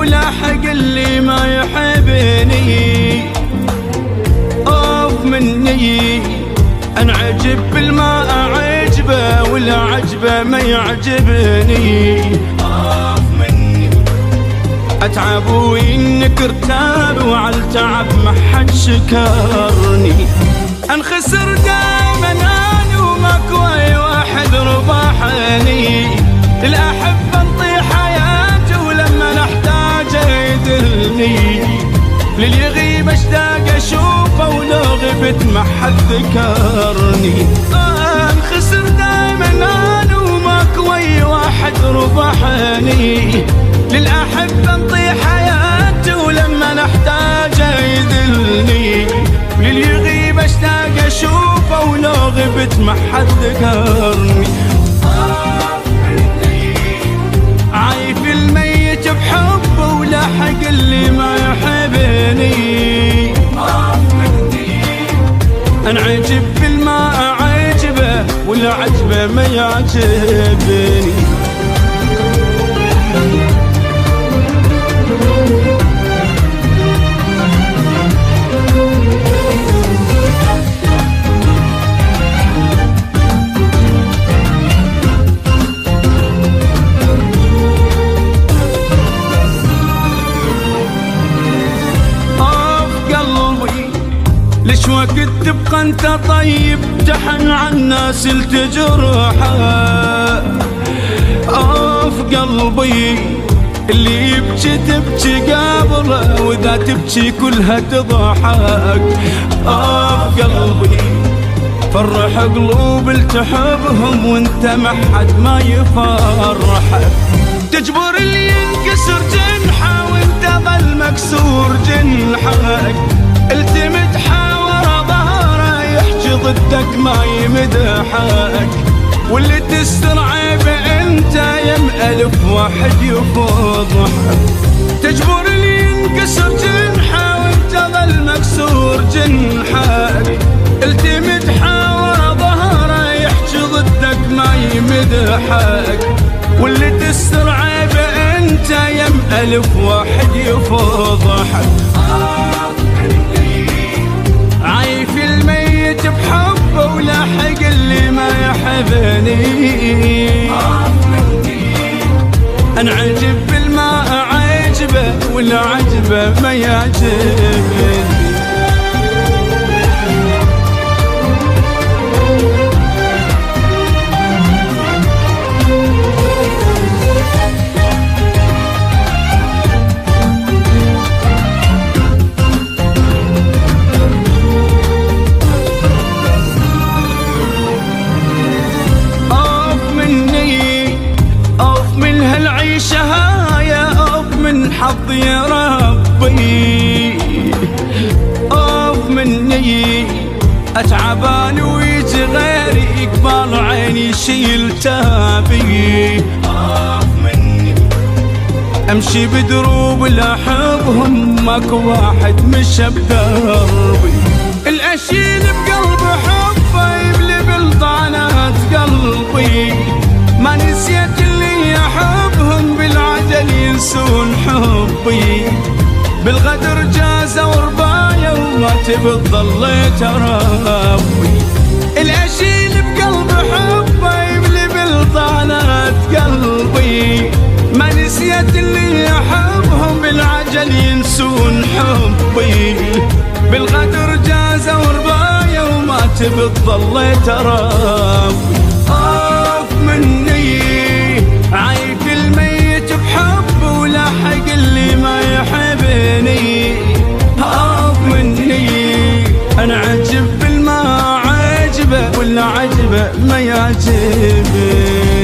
ولاحق اللي ما يحبني. اوف مني انعجب بالما اعجبه ولا عجبه ما يعجبني. اوف مني اتعب وينكر تاب وعالتعب ما حد شكرني. انخسر دايما انا وماكو واحد ربحني. للاحب انطي حياتي ولما نحتاجه يدلني. للي يغيب اشتاق اشوفه ولو غبت ما حد ذكرني. انخسر دايما انا وماكو واحد ربحني. للاحب انطي حياتي ولما نحتاجه يدلني. للي يغيب اشتاق اشوفه ولو غبت ما حد ذكرني. عايف الميت بحبه ولاحق اللي ما يحبني. انعجب بالما اعجبه ولا عجبه ما يعجبني. ليش وقت تبقى انت طيب تحن عالناس التجرحه. اوف قلبي اللي يبكي تبكي قابله واذا تبكي كلها تضحك. اوف قلبي فرح قلوب التحبهم وانت ما حد ما يفرحك. تجبر اللي ينكسر جنحه وانت ظل مكسور جنحك. التمت حاور ظهره يحكي ضدك ما يمدحك. واللي تستر عيبه انت يم الف واحد يفضحك. تجبر اللي ينكسر جنحه وانت ظل مكسور جنحك. التمت حاور ظهره يحكي ضدك ما يمدحك. واللي تستر عيبه انت يم الف واحد يفضحك. عايف الميت بحبه ولاحق اللي ما يحبني. انعجب بالما اعجبه ولا عجبه ما يعجبني. هالعيشة هاي اوف من حظي يا ربي. اوف مني اتعبان ويجي غيري يقبل عيني يشيل تابي. اوف مني امشي بدروب لاحبهم ماكو واحد مشى بدربي. الاشيل بقلب حبه يبلي بلطانات قلبي. ما نسيت اللي يحبهم بالعجل ينسون حبي. بالغدر جازة ورباية وما تبي ظليت ربي. الاشيل بقلب حبه يبلي بلطانات قلبي. ما نسيت اللي يحبهم بالعجل ينسون حبي. بالغدر جازة ورباية وما تبي ظليت ربي. اوف مني عايف الميت بحبه ولاحق اللي ما يحبني. اوف مني انعجب بالما عجبه ولا عجبه ما يعجبني.